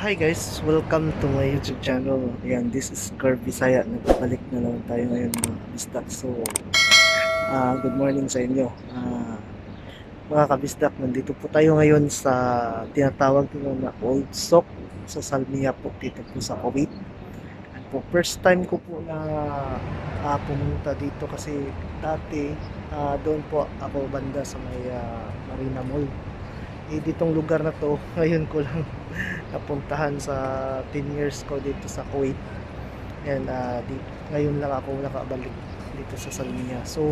Hi guys, welcome to my YouTube channel. Ayan, this is Curve Bisaya. Nagbabalik na naman tayo ngayon mga kabisdak. So, good morning sa inyo. Mga kabisdak, nandito po tayo ngayon sa tinatawag nyo na Old Sock sa Salmiya po dito po sa Kuwait. At po, first time ko po na pumunta dito kasi dati doon po ako banda sa may Marina Mall. Ditong lugar na to, ngayon ko lang napuntahan sa 10 years ko dito sa Kuwait. And ngayon lang ako nakabalik dito sa Salmiya. So,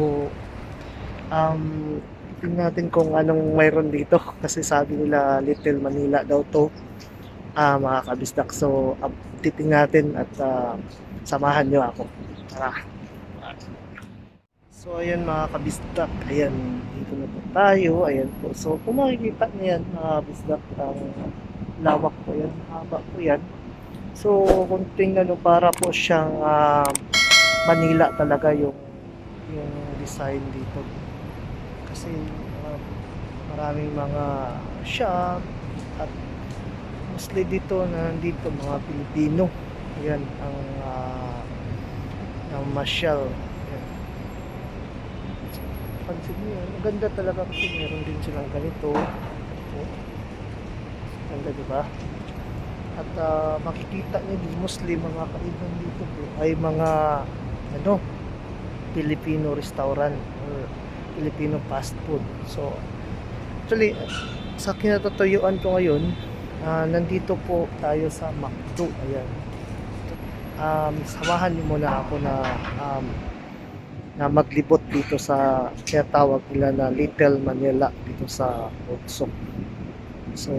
tingnan natin kung anong mayroon dito kasi sabi nila Little Manila daw to, mga kabisdak. So, titingnan natin at samahan nyo ako. Tara. So ayan mga kabisdak, ayan dito na po tayo, ayan po. So kung makikita niyan mga kabisdak, ang lawak po yan, haba po yan. So kung tingnan nyo, para po siyang Manila talaga yung design dito. Kasi maraming mga shop at mostly dito nandito mga Pilipino. Ayan ang masyal. Pansin niyo, maganda talaga kasi meron din silang ganito. Ganda, diba? At makikita niyo din mostly mga kainan dito po ay mga Filipino restaurant or Filipino fast food. So actually sa kinatatuyuan ko ngayon, nandito po tayo sa McDo. Ayan. Samahan niyo muna ako na maglibot dito sa tinatawag nila na Little Manila dito sa Otsok. So,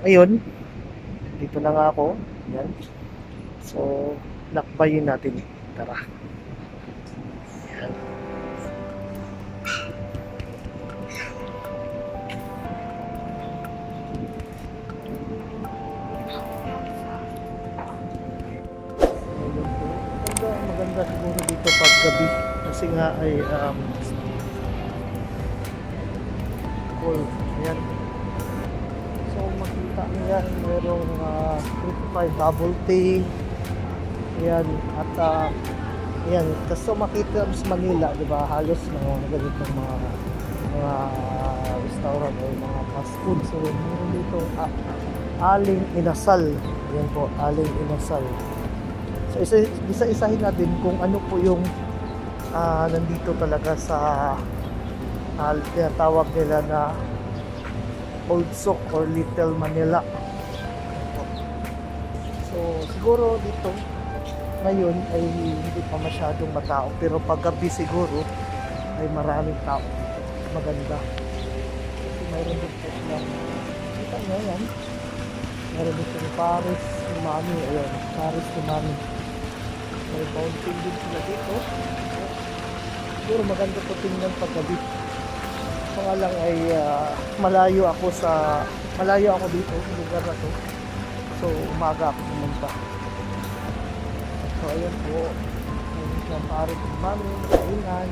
ngayon dito na nga ako. Yan. So, lakbayin natin. Tara. Yan. Maganda siguro dito pag gabi. Kasi nga ay cool. Ayan. So makita niyo yan, merong 35 bubble tea. Ayan. At ayan, kasi makita sa Manila, diba, halos mga ganitong mga restaurant o mga fast food. So meron dito Aling Inasal. Ayan po, Aling Inasal. So isa-isahin natin kung ano po yung nandito talaga sa tinatawag nila na Old Sock or Little Manila. So siguro dito ngayon ay hindi pa masyadong matao, pero paggabi siguro ay maraming tao. Maganda kasi mayroon dito silang kita nyo yan, mayroon dito yung Paris Umami. Ayan, Paris Umami. May fountain din sila dito. Siguro maganda po tingnan paggabi. Kaya lang ay malayo ako dito sa lugar na to. So umaga ako pumunta. So ayan po, ayun siya, Paris Umami, kainan.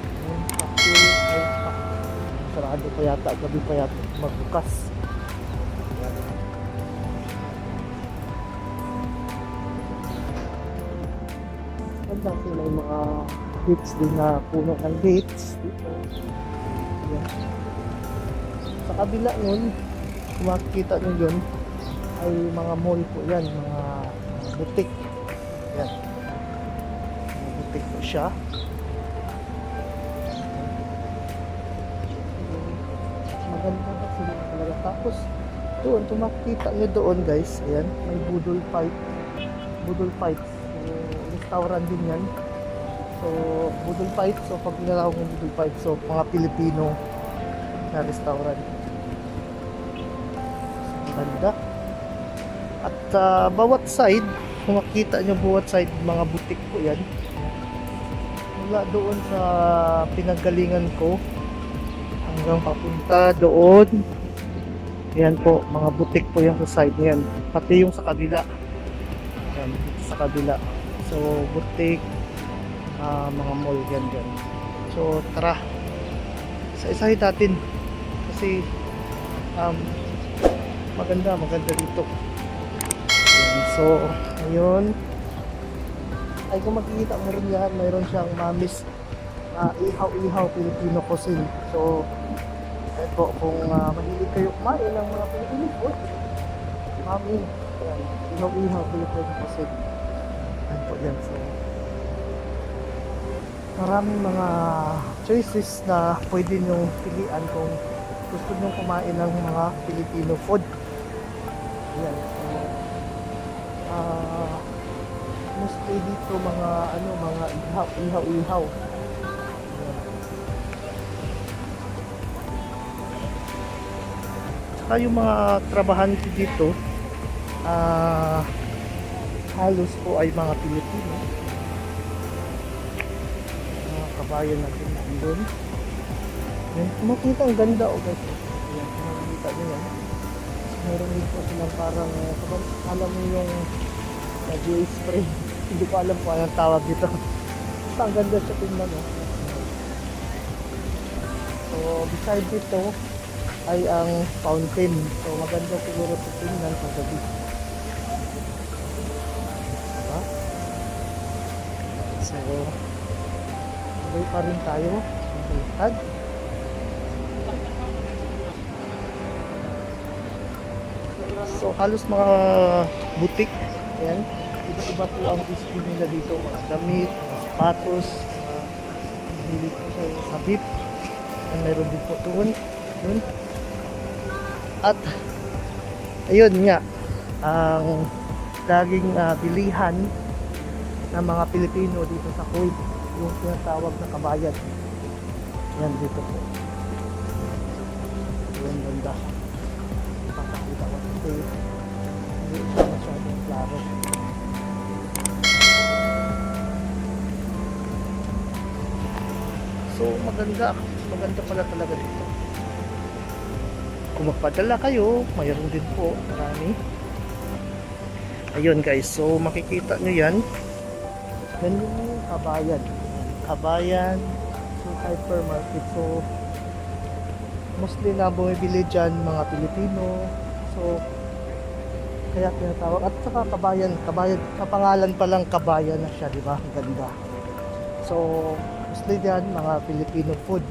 Ayun, pakil, ay sarado pa yata, gabi pa yata magbukas. Ganda sila yung mga dates din na puno ng dates dito. Ayan. Sa kabila nun, kung makikita nyo yun, ay mga mall po yan, mga boutique. Ayan. Mga boutique po siya. Maganda kasi talaga. Tapos doon, kung makikita nyo doon guys, ayan, may Budol Fight. Budol Fight. Restaurant din yan. So, Budol Fight. So, pag nilalawag ng Budol Fight, so, mga Pilipino na restaurant. Ganda. At bawat side, kung makikita nyo bawat side, mga butik po yan. Mula doon sa pinanggalingan ko, hanggang papunta doon. Yan po, mga butik po yan sa side yan. Pati yung sa kabila. Yan, sa kabila. So, butik, mga mall, yan. So, tara. Isa-isahin natin. Kasi, maganda dito. So, ayun. Ay, kung makikita mo rin yan, mayroon siyang mamis ihaw-ihaw Filipino cuisine. So, ito, kung mahilig kayo kumain ng mga Filipino food, mami, yan, ihaw-ihaw Filipino cuisine. Yan po yan. So, maraming mga choices na pwede nyong pilian kung gusto nyong kumain ng mga Filipino food. Yan. So, mostly dito mga mga ihaw-ihaw. Saka yung mga trabahante dito, halos po ay mga Pilipino. Mga kabayan natin doon. Yan, makita ang ganda o guys. Yan, makikita nyo yan. Meron dito silang parang, alam mo yung GA spray. Hindi ko alam kung anong tawag dito. Basta ang ganda siya tingnan. So, beside dito ay ang fountain. So, maganda siguro sa tingnan sa gabi. Diba? So, sabay pa rin tayo. Tag. So, halos mga butik. Ayan. Iba-iba po ang display nila dito. Mga damit, mga sapatos, bili po sa beef. And meron din po doon. Yun. At, ayun nga, ang laging bilihan ng mga Pilipino dito sa Kuwait, yung tinatawag na kabayan. Yan dito po. Yan ganda. Papakita ko kasi hindi siya masyadong klaro. So maganda pala talaga dito. Kung magpadala kayo, mayroon din po, marami. Ayun guys, so makikita nyo yan. Yan yung kabayan. Kabayan, so hypermarket. So mostly na bumibili dyan mga Pilipino. So kaya tinatawag. At saka kabayan, kapangalan pa lang kabayan na siya, di ba? Ganda. So mostly dyan mga Filipino food.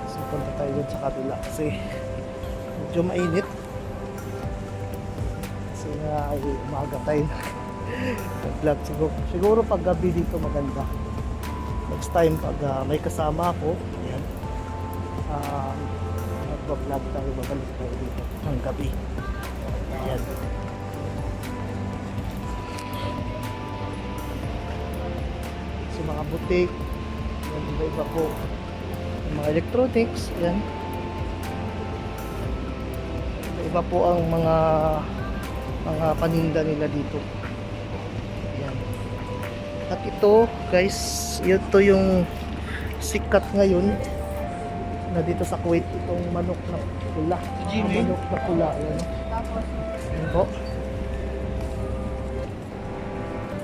So punta tayo dun sa kabila kasi medyo mainit. Kasi nga ay umaga tayo nag-vlog. Siguro pag gabi dito maganda. Next time pag may kasama ako, ayan, mag-vlog tayo, babalik tayo dito ng gabi. Ayan. So mga butik, ayan, iba-iba po. Yung mga electronics, ayan. Iba po ang mga paninda nila dito. Ayan. At ito guys, ito yung sikat ngayon na dito sa Kuwait, itong manok na pula. Manok na pula. Ayan. Ayan po.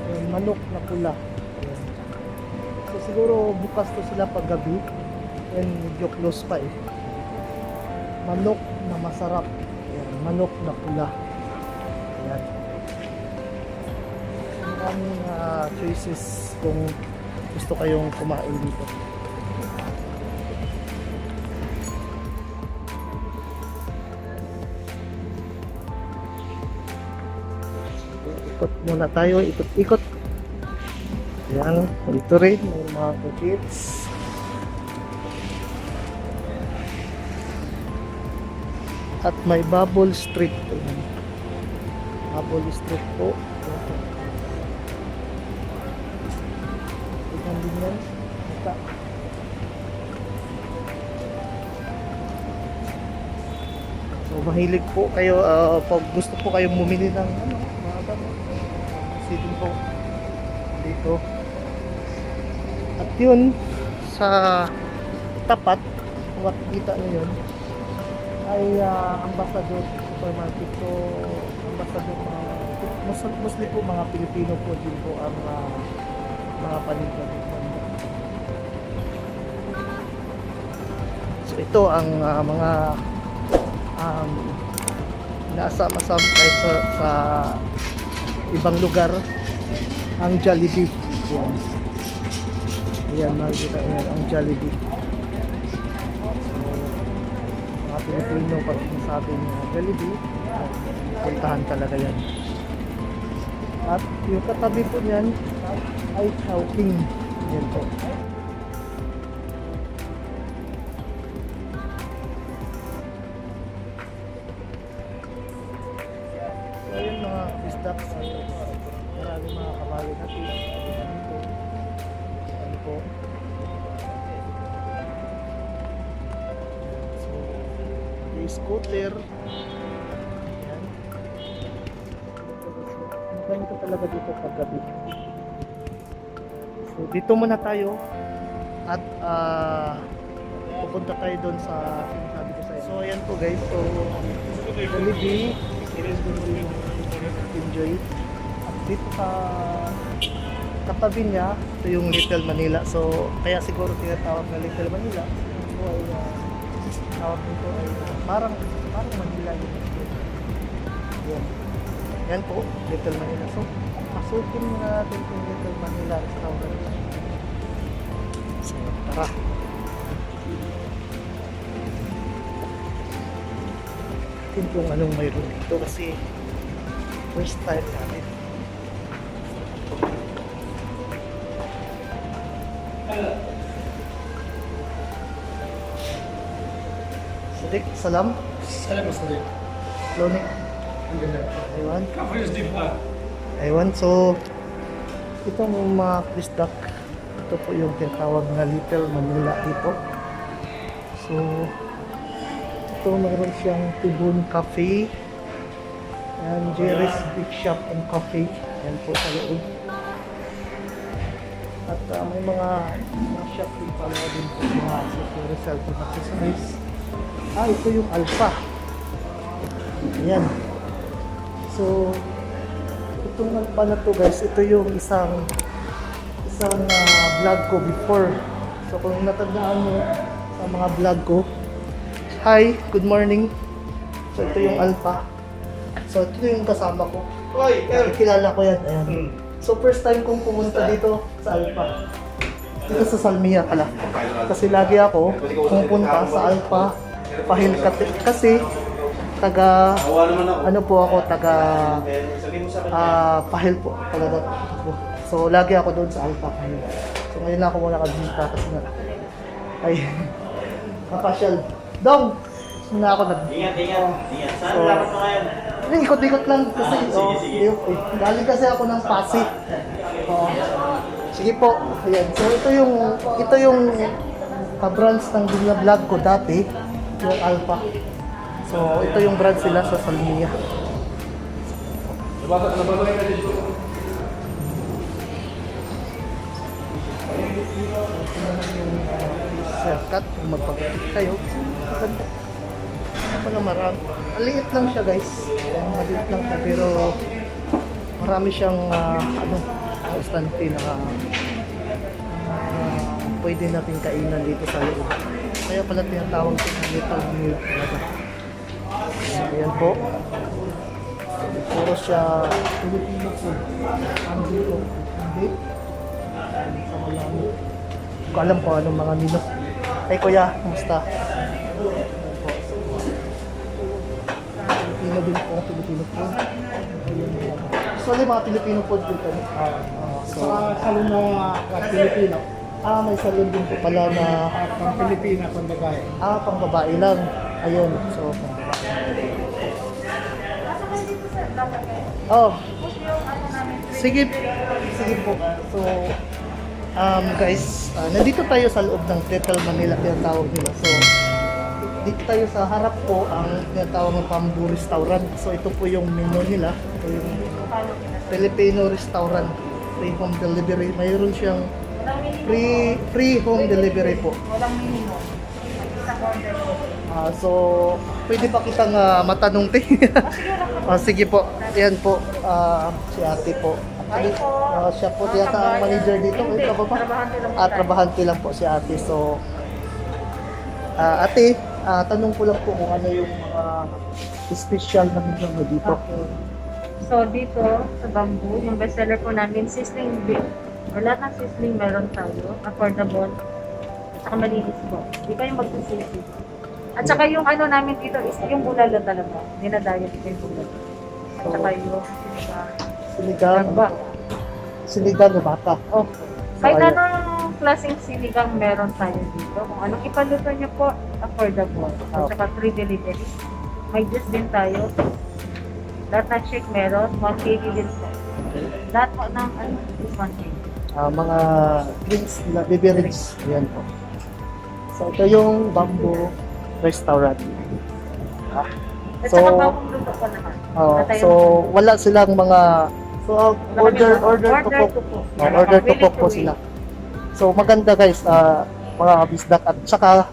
Ayan, manok na pula. Ayan. So siguro bukas to sila pag gabi. Ayan, medyo close pa eh. Manok na masarap. Ayan, manok na pula. Ayan. Maraming choices kung gusto kayong kumain dito. Ikot muna tayo, ikot-ikot. Ayan, ito rin, may mga cookies. At may Bubble Street. Ayan. Bubble Street po. Tignan din yan. Ito. So mahilig po kayo, pag gusto po kayong bumili ng mga gamot. Sitin po dito. At yun, sa tapat, kung makikita nyo yun, ay Ambassador Supermarket. So Ambassador, mostly po mga Pilipino po din po ang mga paninda dito. So ito ang mga um, nasama-sama kahit sa ibang lugar ang Jollibee. Yan. Ayan, makikita yan ang Jollibee. So, mga Pilipino pag sinasabing Jollibee, puntahan talaga yan. At yung katabi po niyan ay Chowking. Yan po. So ayun mga isdaps, maraming mga kabali natin. Ano po. So may scooter. Yan. Maganda talaga dito paggabi. So dito muna tayo at pupunta tayo doon sa sinasabi ko sa inyo. So ayan po guys, so Jollibee, enjoy. At dito sa katabi niya, ito yung Little Manila. So kaya siguro tinatawag na Little Manila. So ay tawag nito ay parang Manila yun. Yan. Yan po, Little Manila. So pasukin na natin yung Little Manila restaurant. So tara. Tingnan kung anong mayroon dito kasi first time natin. Sadik, salam. Salam Sadik. Loni. Alhamdulillah. Aywan. Kafir Sdifa. Aywan. So, itong mga krisdak, ito po yung tinatawag na Little Manila dito. So, ito mayroon siyang Tibun Cafe. Yan, Jerry's Big Shop and Coffee. Yan po sa loob. At may mga shop din pala din po mga accessories, cellphone accessories. Ito yung Alpha. Ayan. So, itong Alpha na to guys, ito yung isang vlog ko before. So, kung natandaan mo sa mga vlog ko, hi, good morning. So, ito yung Alpha. So, ito yung kasama ko. Kilala ko yan. Ayan. So, first time kong pumunta dito sa Alpha. Dito sa Salmia pala. Kasi lagi ako pumunta sa Alpha Pahilkat kasi taga ano po ako, taga Pahil po, taga so lagi ako doon sa Alpha Pahil. So ngayon na ako muna nakabisita kasi na ay kapasyal dong na ako Ingat. Saan dapat mo ngayon? Ikot-ikot lang kasi galing kasi ako ng Pasig. Sige po. Ayan. So ito yung ka-branch ng vlog ko dati, yung Alpha. So ito yung branch sila sa Salmia. Haircut, kung magpapagod kayo. Ganda. Pala marami. Maliit lang siya guys. Maliit lang siya pero marami siyang constante na pwede natin kainan dito sa loob. Kaya pala tinatawag ko na Little Manila talaga. So ayan po. Puro siya Filipino food. Hindi po. Hindi. Sa malami. Hindi ko alam kung anong mga menu. Ay kuya, kumusta? Filipino din po, Filipino food. Actually, mga Filipino food dito. Sa salon ng Pilipino. May salon din po pala na Pang Pilipina, pang babae. pang babae lang. Ayun, so sige po. So, guys, nandito tayo sa loob ng Little Manila, tinatawag nila. So, dito tayo sa harap po ang tinatawag ng Bamboo Restaurant. So, ito po yung menu nila. Ito yung Filipino restaurant. Free home delivery. Mayroon siyang free home delivery po. Walang minimum. Isang order po. So, pwede pa kitang matanong te. Sige po. Yan po. Si ate po. Actually, siya po yata ang manager dito. Hindi, Ito ba pa? trabahante lang po tayo. Trabahante lang po si ate. So, ate, tanong ko lang po kung ano yung mga special na menu dito. Okay. So, dito sa Bamboo, yung bestseller po namin, sizzling beef. Or lahat ng sizzling meron tayo. Affordable. At saka malinis po. Hindi kayo magsisisi. At saka yung ano namin dito is yung bulalo talaga. Dinadayo dito yung bulalo. At saka yung Sinigang. ba? Sinigang na bata. Okay. So, Kahit ayun. anong klaseng sinigang meron tayo dito. Kung anong ipaluto nyo po, affordable. At saka free delivery. May juice din tayo. Lahat ng shake meron. 1 kg din po. Lahat po ng ano is 1 kg. Mga drinks na beverages. Ayan po. So, ito yung Bamboo Restaurant. At So, saka bagong luto po naman. Wala tayong- so wala silang mga order to po. Order to cook po sila. So maganda guys, mga bisdak at saka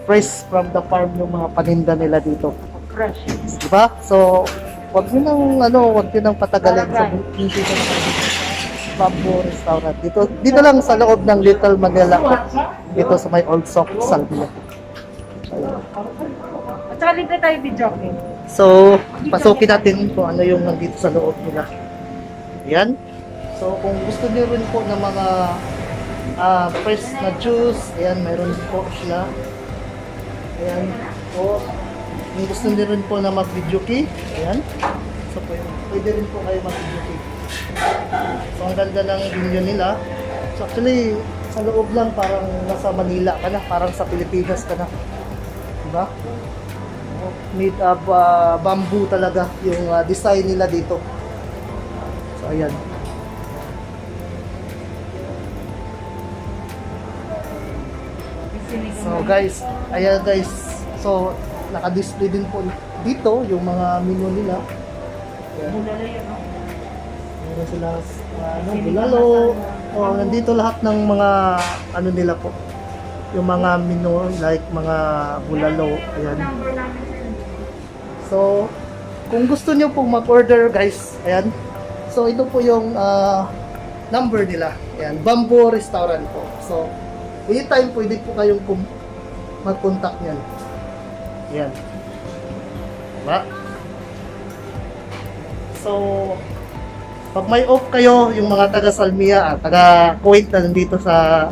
fresh from the farm yung mga paninda nila dito. Fresh. Di ba? So wag niyo nang patagalin sa dito sa Bamboo Restaurant. Dito lang sa loob ng Little Manila po. Dito sa may Old Sock, Salvia. Ayun. At saka libre tayo video game. So, pasukin natin kung ano yung nandito sa loob nila. Ayan. So, kung gusto niyo rin po ng mga fresh na juice, ayan, mayroon din po sila. Ayan po. Kung gusto niyo rin po na mag-video key, ayan. So, pwede rin po kayo mag-video key. So, ang ganda ng video nila. So, actually, sa loob lang parang nasa Manila ka na, parang sa Pilipinas ka na. Diba? Made of bamboo talaga yung design nila dito. So ayan. So guys, ayan guys. So naka-display din po dito yung mga menu nila. Ayan. Bulalo yun. Meron sila bulalo. Oh, nandito lahat ng mga ano nila po. Yung mga menu like mga bulalo. Ayan. Number namin sir. So, kung gusto nyo pong mag-order guys, ayan. So, ito po yung number nila. Ayan, Bamboo Restaurant po. So, anytime pwede po kayong mag-contact nyan. Ayan. Diba? So, pag may off kayo, yung mga taga Salmia, taga Kuwait na nandito sa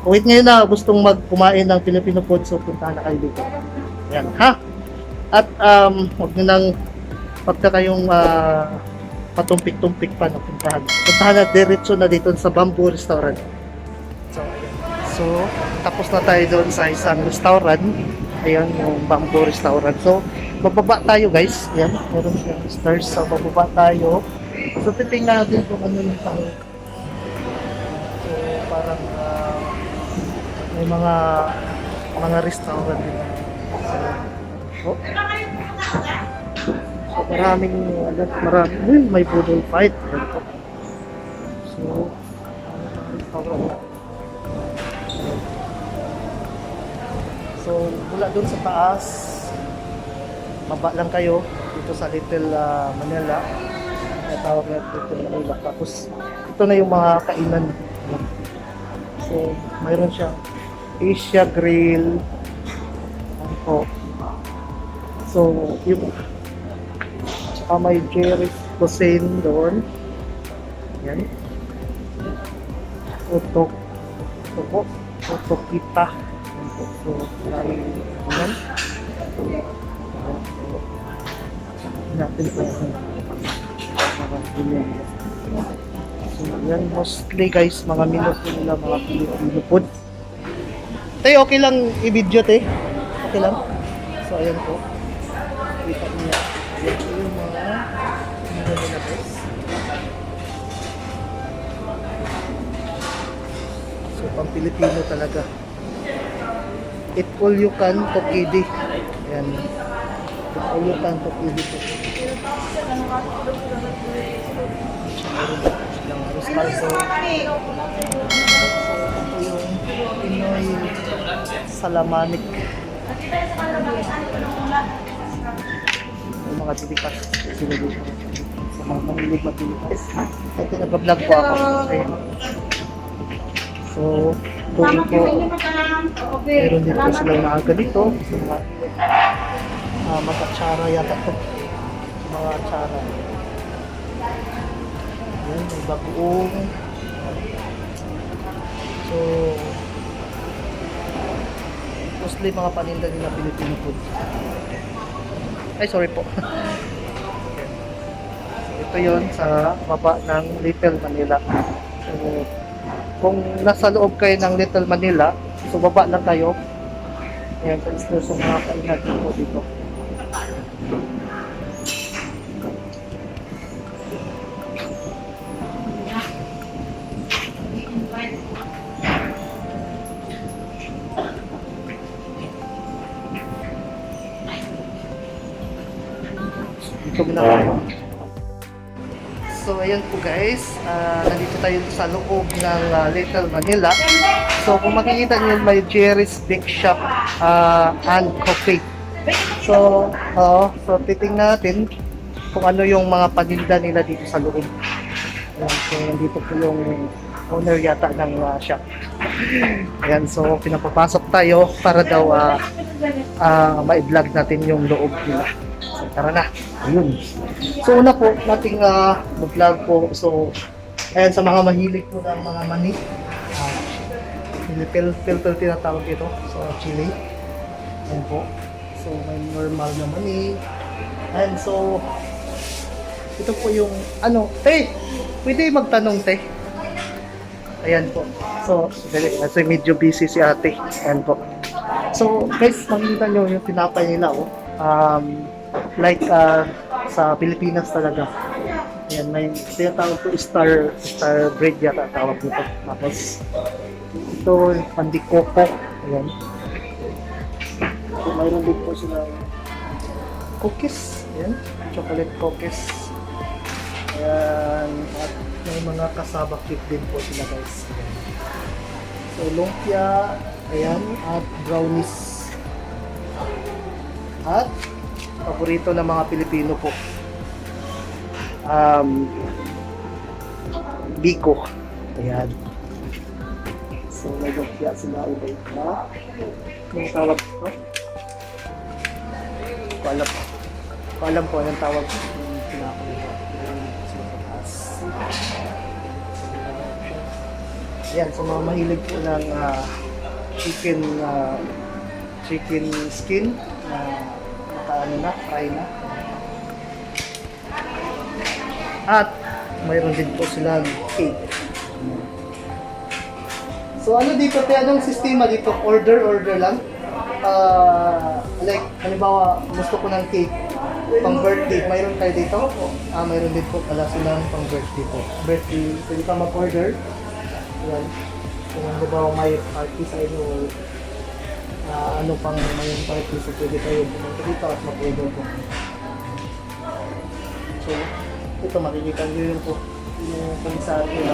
Kuwait ngayon na gustong kumain ng Filipino food, so puntahan na kayo dito. Ayan, ha? At huwag nyo nang pagka kayong patumpik-tumpik pa na puntahan. Puntahan na diretso na dito sa Bamboo Restaurant. So, ayan. So, tapos na tayo doon sa isang restaurant. Ayan, yung Bamboo Restaurant. So, bababa tayo guys. Ayan, meron siyang stairs. So, bababa tayo. So, titingnan natin kung ano yung tayo. So, parang may mga restaurant din. So, maraming may budol fight. So, so mula dun sa taas, baba lang kayo dito sa Little Manila. Tawag na Little Manila. Tapos, ito na yung mga kainan. So, mayroon siya Asia Grill. Ano po. So, yung tsaka may Jerry's Cuisine doon. Yan. Utok. Utok. Utok kita. So, maraming yan. Natin po. So, yan. Mostly guys, mga menu po nila, mga Filipino food. Tay, okay lang i-video, tay? Okay lang? So, ayan po. Kita niya. Ayan po yung mga menu nila guys. So, pang Pilipino talaga. Eat all you can, Tokidi. Ayan. Eat all you can, Tokidi po. Silang Rustalso. Yung Pinoy Salamanik. Yung mga tilipas sila dito. Sa mga mahilig matilipas. Ito nag-vlog po ako. Ayan. So, tuloy po. Meron din po silang maaga dito. Sa mga mag-atsara yata to. Sa mga atsara. Yan, may bagoong. So, mostly mga paninda nila Filipino food. Ay, sorry po. Ito yon sa baba ng Little Manila. So, kung nasa loob kayo ng Little Manila, so baba lang kayo. Ayan, so mga kainan po dito. Dito muna tayo. So ayan po guys, nandito tayo sa loob ng Little Manila. So kung makikita niyo may Jerry's Big Shop and Coffee. So titingnan natin kung ano yung mga paninda nila dito sa loob. Ayan, so nandito po yung owner yata ng shop. Ayan, so pinapapasok tayo para daw ma-vlog natin yung loob nila. So tara na. Ayun. So una po nating mag-vlog po. So ayan, sa mga mahilig po ng mga mani. Filter tinatawag ito. So chili. Ayan po. So may normal na mani. And so ito po yung te. Pwede magtanong te. Ayan po. So kasi medyo busy si ate. Ayan po. So guys, makikita nyo yung tinapay nila like sa Pilipinas talaga. Ayan, may tinatawag po star bread yata tawag nito. Tapos ito pandikoko. Ayan. So mayroon din po sila cookies. Ayan, chocolate cookies. Ayan, at may mga kasaba cake din po sila guys. Ayan. So lumpia, ayan, at brownies. At paborito ng mga Pilipino po. Biko. Ayan. So may lumpia sila ulit na. Yung tawag ito. Alam po anong tawag yung pinakalit. Ayan, so mga mahilig po ng chicken skin na fry na. At mayroon din po silang cake. So ano dito, anong sistema dito? Order lang? Like, halimbawa, gusto ko ng cake pang birthday, mayroon kayo dito? Mayroon din po pala silang pang birthday po. Birthday, pwede ka mag-order. Yan. Kung halimbawa may party sa inyo or ano pang may party, so pwede kayo pumunta dito at mag-order po. So, ito makikita nyo yun po. Yung kung sa atin,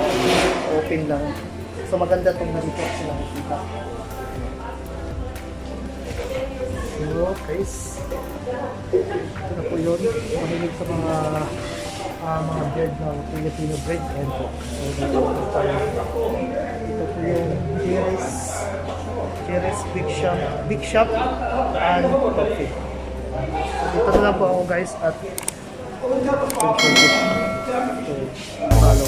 open lang. So maganda itong ganito sila makikita. So guys, ito na po yun. Mahilig sa mga bread ng Filipino bread. Ayan po. So dito po tayo. Ito po yung Jerry's Big Shop and Coffee. So dito na lang po ako guys at follow.